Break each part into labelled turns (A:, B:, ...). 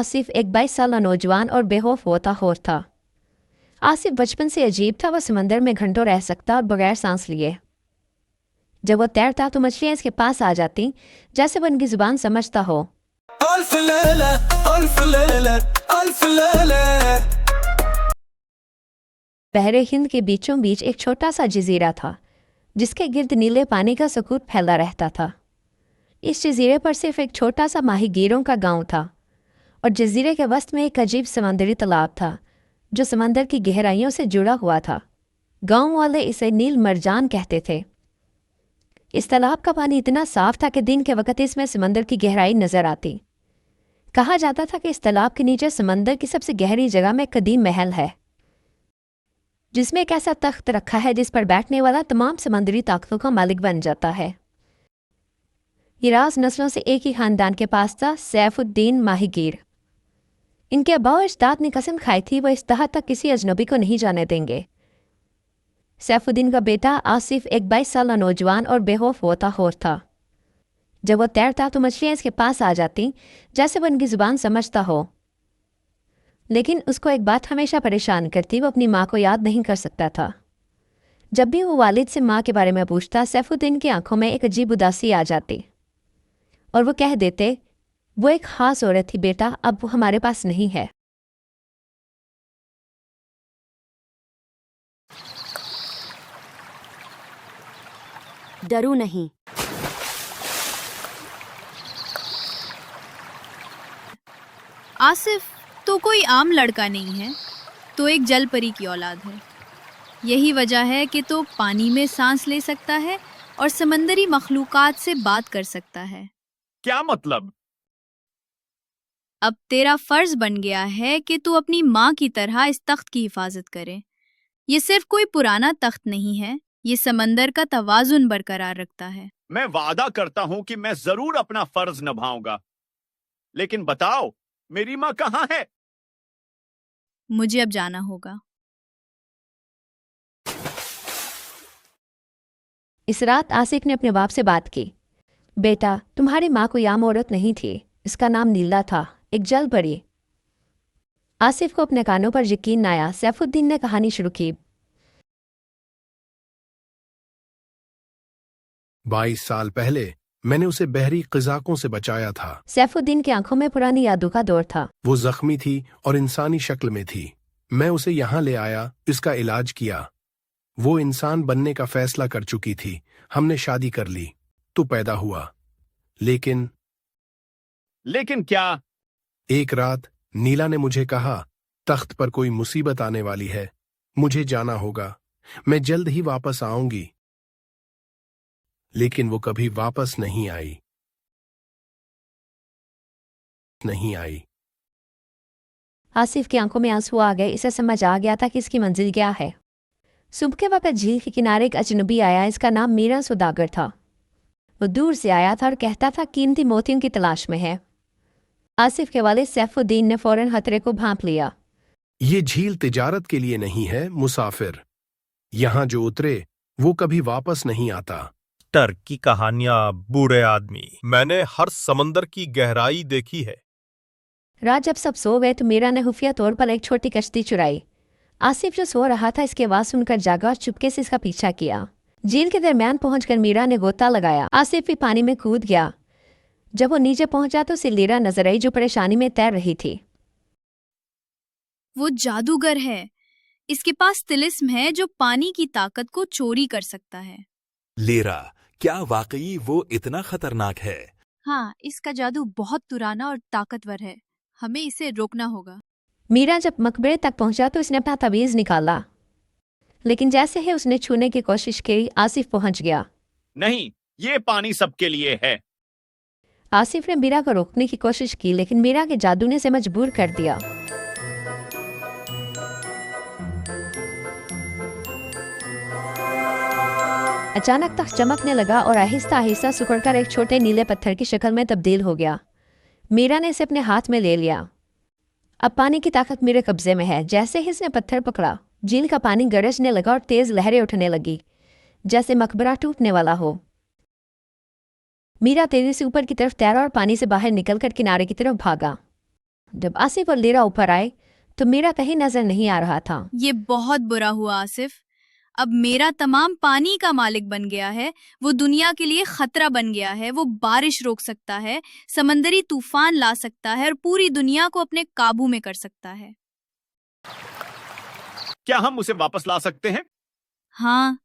A: आसिफ एक 22 साल नौजवान और बेखौफ होता हुआ था। आसिफ बचपन से अजीब था। वह समंदर में घंटों रह सकता और बगैर सांस लिए। जब वो तैरता तो मछलियां इसके पास आ जाती, जैसे वो उनकी जुबान समझता हो।
B: ألف ليلة ألف ليلة ألف ليلة।
A: बहरे हिंद के बीचों बीच एक छोटा सा जजीरा था, जिसके गिर्द नीले पानी का सकूत फैला रहता था। इस जजीरे पर सिर्फ एक छोटा सा माहीगीरों का गांव था, और जजीरे के वस्त में एक अजीब समंदरी तालाब था, जो समंदर की गहराइयों से जुड़ा हुआ था। गांव वाले इसे नील मरजान कहते थे। इस तालाब का पानी इतना साफ था कि दिन के वक्त इसमें समंदर की गहराई नजर आती। कहा जाता था कि इस तालाब के नीचे समंदर की सबसे गहरी जगह में कदीम महल है, जिसमें एक ऐसा तख्त रखा है जिस पर बैठने वाला तमाम समंदरी ताकतों का मालिक बन जाता है। ये राज नस्लों से एक ही खानदान के पास था, सैफुद्दीन माहीगीर। इनके अब्बा और अजदाद ने कसम खाई थी वो इस तहत तक किसी अजनबी को नहीं जाने देंगे। सैफुद्दीन का बेटा आसिफ एक 22 साल नौजवान और बेखौफ होता हुआ था। जब वो तैरता तो मछलियां इसके पास आ जाती, जैसे वो उनकी जुबान समझता हो। लेकिन उसको एक बात हमेशा परेशान करती, वो अपनी माँ को याद नहीं कर सकता था। जब भी वो वालिद से माँ के बारे में पूछता, सैफुद्दीन की आंखों में एक अजीब उदासी आ जाती, और वो कह देते, वो एक खास औरत थी बेटा, अब वो हमारे पास नहीं है।
C: डरो नहीं।
D: आसिफ तो कोई आम लड़का नहीं है, तो एक जल परी की औलाद है। यही वजह है कि तो पानी में सांस ले सकता है और समंदरी मखलूकात से बात कर सकता है।
E: क्या मतलब?
D: अब तेरा फर्ज बन गया है कि तू अपनी माँ की तरह इस तख्त की हिफाजत करे। ये सिर्फ कोई पुराना तख्त नहीं है, ये समंदर का तवाजुन बरकरार रखता है।
E: मैं वादा करता हूं कि मैं जरूर अपना फर्ज निभाऊंगा, लेकिन बताओ मेरी माँ कहाँ है?
D: मुझे अब जाना होगा।
A: इस रात आसिफ ने अपने बाप से बात की। बेटा, तुम्हारी माँ कोई आम औरत नहीं थी, इसका नाम नीला था, एक जल परी। आसिफ को अपने कानों पर यकीन न आया। सैफुद्दीन ने कहानी शुरू की।
F: 22 साल पहले मैंने उसे बहरी क़िज़ाकों से बचाया था।
A: सैफुद्दीन की आंखों में पुरानी यादों का दौर था।
F: वो जख्मी थी और इंसानी शक्ल में थी। मैं उसे यहाँ ले आया, इसका इलाज किया। वो इंसान बनने का फैसला कर चुकी थी। हमने शादी कर ली, तू पैदा हुआ। लेकिन
E: क्या?
F: एक रात नीला ने मुझे कहा, तख्त पर कोई मुसीबत आने वाली है, मुझे जाना होगा, मैं जल्द ही वापस आऊंगी। लेकिन वो कभी वापस नहीं आई।
A: आसिफ की आंखों में आंसू आ गए। इसे समझ आ गया था कि इसकी मंजिल क्या है। सुबह के वक्त झील के किनारे एक अजनबी आया। इसका नाम मीरा सौदागर था। वो दूर से आया था और कहता था कीमती मोतियों की तलाश में है। आसिफ के वालिद सैफुद्दीन ने फौरन खतरे को भांप लिया।
F: ये झील तिजारत के लिए नहीं है, मुसाफिर। यहाँ जो उतरे वो कभी वापस नहीं आता।
G: टर्क की कहानियां, बूढ़े आदमी। मैंने हर समंदर की गहराई देखी है।
A: रात जब सब सो गए तो मीरा ने खुफिया तौर पर एक छोटी कश्ती चुराई। आसिफ जो सो रहा था इसकी आवाज सुनकर जागा और चुपके से इसका पीछा किया। झील के दरमियान पहुंचकर मीरा ने गोता लगाया। आसिफ भी पानी में कूद गया। जब वो नीचे पहुंचा तो उसे लीरा नजर आई, जो परेशानी में तैर रही थी।
D: वो जादूगर है। इसके पास तिलिस्म है जो पानी की ताकत को चोरी कर सकता है।
H: लीरा, क्या वाकई वो इतना खतरनाक है?
D: हाँ, इसका जादू बहुत पुराना और ताकतवर है। हमें इसे रोकना होगा।
A: मीरा जब मकबरे तक पहुंचा तो उसने अपना तवीज़ निकाला, लेकिन जैसे ही उसने छूने की कोशिश की, आसिफ पहुंच गया।
E: नहीं, ये पानी सबके लिए है।
A: आसिफ ने मीरा को रोकने की कोशिश की, लेकिन मीरा के जादू ने उसे मजबूर कर दिया। अचानक तख्त चमकने लगा और आहिस्ता आहिस्ता सिकुड़कर एक छोटे नीले पत्थर की शक्ल में तब्दील हो गया। मीरा ने इसे अपने हाथ में ले लिया। अब पानी की ताकत मेरे कब्जे में है। जैसे ही इसने पत्थर पकड़ा, झील का पानी गरजने लगा और तेज लहरें उठने लगी, जैसे मकबरा टूटने वाला हो। मीरा तेजी से ऊपर की तरफ तैरा और पानी से बाहर निकलकर किनारे की तरफ भागा। जब आसिफ और लीरा ऊपर आए तो मीरा कहीं नजर नहीं आ रहा था।
D: ये बहुत बुरा हुआ आसिफ। अब मेरा तमाम पानी का मालिक बन गया है, वो दुनिया के लिए खतरा बन गया है। वो बारिश रोक सकता है, समंदरी तूफान ला सकता है और पूरी दुनिया को अपने काबू में कर सकता है।
E: क्या हम उसे वापस ला सकते हैं?
D: हाँ,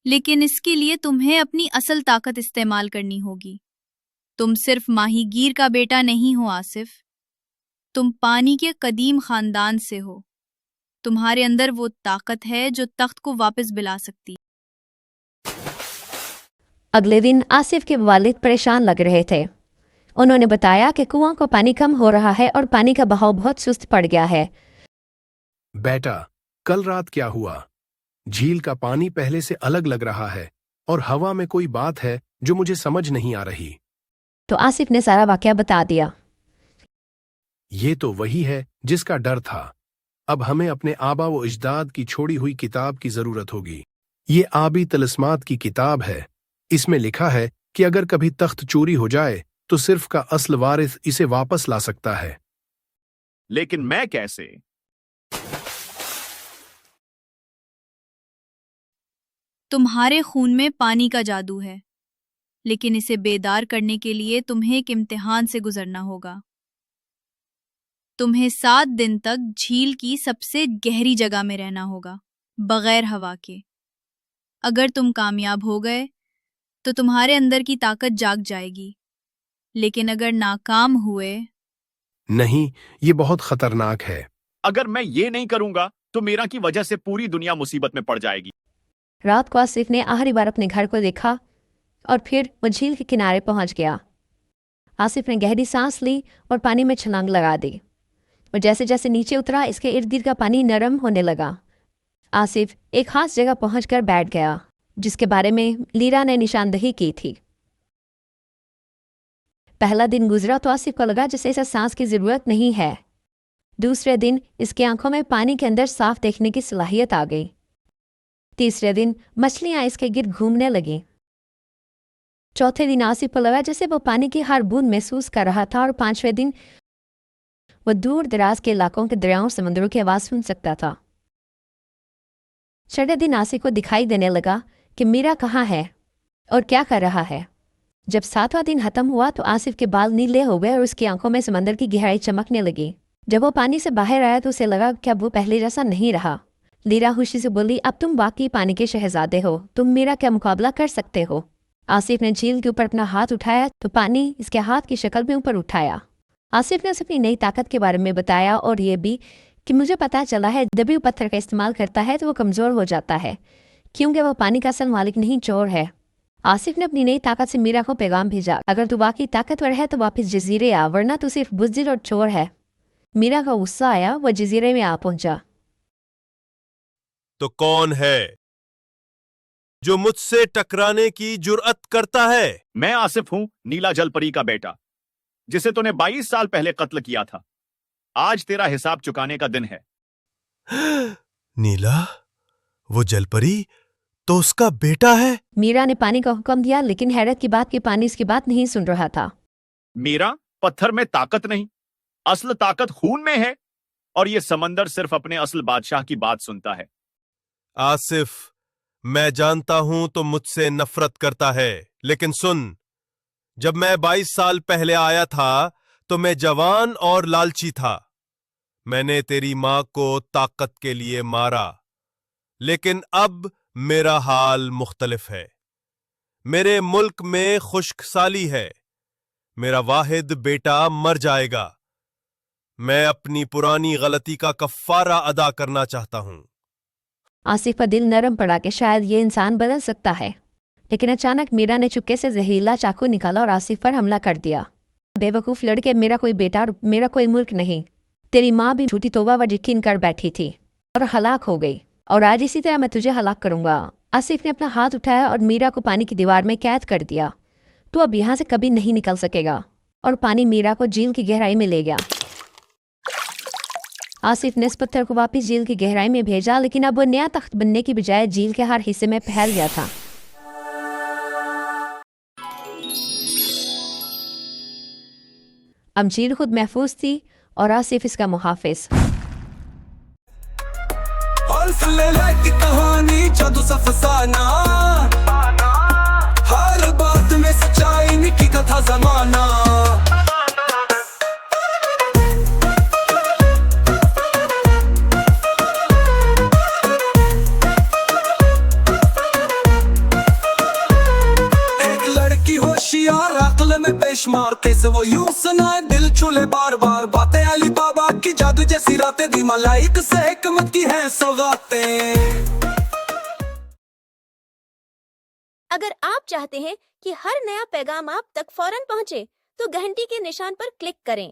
D: लेकिन इसके लिए तुम्हें अपनी असल ताकत इस्तेमाल करनी होगी। तुम सिर्फ माहीगीर का बेटा नहीं हो आसिफ, तुम पानी के कदीम खानदान से हो। तुम्हारे अंदर वो ताकत है जो तख्त को वापस बुला सकती।
A: अगले दिन आसिफ के वालिद परेशान लग रहे थे। उन्होंने बताया कि कुआं को पानी कम हो रहा है और पानी का बहाव बहुत सुस्त पड़ गया है।
F: बेटा, कल रात क्या हुआ? झील का पानी पहले से अलग लग रहा है और हवा में कोई बात है जो मुझे समझ नहीं आ रही।
A: तो आसिफ ने सारा वाकया बता दिया।
F: ये तो वही है जिसका डर था। अब हमें अपने आबा व अजदाद की छोड़ी हुई किताब की जरूरत होगी। ये आबी तलस्मात की किताब है। इसमें लिखा है कि अगर कभी तख्त चोरी हो जाए तो सिर्फ का असल वारिस इसे वापस ला सकता है।
E: लेकिन मैं कैसे?
D: तुम्हारे खून में पानी का जादू है, लेकिन इसे बेदार करने के लिए तुम्हें एक इम्तिहान से गुजरना होगा। तुम्हें 7 दिन तक झील की सबसे गहरी जगह में रहना होगा, बगैर हवा के। अगर तुम कामयाब हो गए तो तुम्हारे अंदर की ताकत जाग जाएगी, लेकिन अगर नाकाम हुए।
F: नहीं, ये बहुत खतरनाक है।
E: अगर मैं ये नहीं करूंगा तो मीरा की वजह से पूरी दुनिया मुसीबत में पड़ जाएगी।
A: रात को आसिफ ने आखिरी बार अपने घर को देखा और फिर वो झील के किनारे पहुंच गया। आसिफ ने गहरी सांस ली और पानी में छलांग लगा दी। और जैसे जैसे नीचे उतरा, इसके इर्द गिर्द का पानी नरम होने लगा। आसिफ एक खास जगह पहुंचकर बैठ गया, जिसके बारे में लीरा ने निशानदही की थी। पहला दिन गुजरा तो आसिफ को लगा जैसे इसे सांस की जरूरत नहीं है। दूसरे दिन इसकी आंखों में पानी के अंदर साफ देखने की सलाहियत आ गई। तीसरे दिन मछलियां इसके गिर्द घूमने लगीं। चौथे दिन आसिफ को लगा जैसे वो पानी की हर बूंद महसूस कर रहा था। और 5वें दिन वो दूर दराज के इलाकों के दरियाओं समंदरों की आवाज सुन सकता था। 6वें दिन आसिफ को दिखाई देने लगा कि मीरा कहाँ है और क्या कर रहा है। जब 7वां दिन खत्म हुआ तो आसिफ के बाल नीले हो गए और उसकी आंखों में समंदर की गहराई चमकने लगी। जब वो पानी से बाहर आया तो उसे लगा कि अब वो पहले जैसा नहीं रहा। लीरा खुशी से बोली, अब तुम वाकई पानी के शहजादे हो, तुम मीरा का मुकाबला कर सकते हो। आसिफ ने झील के ऊपर अपना हाथ उठाया तो पानी इसके हाथ की शक्ल में ऊपर उठाया। आसिफ ने अपनी नई ताकत के बारे में बताया और ये भी कि मुझे पता चला है जब भी वो पत्थर का इस्तेमाल करता है तो वो कमज़ोर हो जाता है, क्योंकि वो पानी का असल मालिक नहीं, चोर है। आसिफ ने अपनी नई ताकत से मीरा को पैगाम भेजा, अगर तू वाकई ताकतवर है तो वापस जजीरे आ, वरना तू सिर्फ बुज़दिल और चोर है। मीरा का गुस्सा आया, वह जजीरे में आ पहुंचा।
G: तो कौन है जो मुझसे टकराने की जुर्अत करता है?
E: मैं आसिफ हूं, नीला जलपरी का बेटा, जिसे तूने 22 साल पहले कत्ल किया था। आज तेरा हिसाब चुकाने का दिन है।
G: नीला, वो जलपरी तो उसका बेटा है?
A: मीरा ने पानी का हुक्म दिया, लेकिन हैरत की बात कि पानी इसकी बात नहीं सुन रहा था।
E: मीरा, पत्थर में ताकत नहीं, असल ताकत खून में है, और ये समंदर सिर्फ अपने असल बादशाह की बात सुनता है।
G: आसिफ, मैं जानता हूं तुम मुझसे नफरत करता है, लेकिन सुन, जब मैं 22 साल पहले आया था तो मैं जवान और लालची था। मैंने तेरी मां को ताकत के लिए मारा, लेकिन अब मेरा हाल मुख्तलिफ है। मेरे मुल्क में खुश्कसाली है, मेरा वाहिद बेटा मर जाएगा। मैं अपनी पुरानी गलती का कफ्फारा अदा करना चाहता हूं।
A: आसिफ का दिल नरम पड़ा कि शायद ये इंसान बदल सकता है, लेकिन अचानक मीरा ने चुपके से जहरीला चाकू निकाला और आसिफ पर हमला कर दिया। बेवकूफ़ लड़के, मेरा कोई बेटा और मेरा कोई मुल्क नहीं। तेरी माँ भी झूठी तौबा व यकीन कर बैठी थी और हलाक हो गई, और आज इसी तरह मैं तुझे हलाक करूंगा। आसिफ ने अपना हाथ उठाया और मीरा को पानी की दीवार में कैद कर दिया। तो अब यहाँ से कभी नहीं निकल सकेगा। और पानी मीरा को झील की गहराई में ले गया। आसिफ ने इस पत्थर को वापस झील की गहराई में भेजा, लेकिन अब वो नया तख्त बनने की बजाय झील के हर हिस्से में फैल गया था। अब झील खुद महफूज थी اور آصف اس کا محافظ۔
B: الف لیلہ کی کہانی جادو سا فسانہ، ہر بات میں سچائی نکی کا تھا زمانہ۔ ایک لڑکی ہوشیار عقل میں بیش مار، کیسے وہ یوں سنائے دل چھولے بار بار، باتیں علی بابا کی جادو جیسی راتیں، دی ملائک سے حکمت کی ہیں سوغاتیں۔
C: اگر آپ چاہتے ہیں کہ ہر نیا پیغام آپ تک فوراً پہنچے تو گھنٹی کے نشان پر کلک کریں۔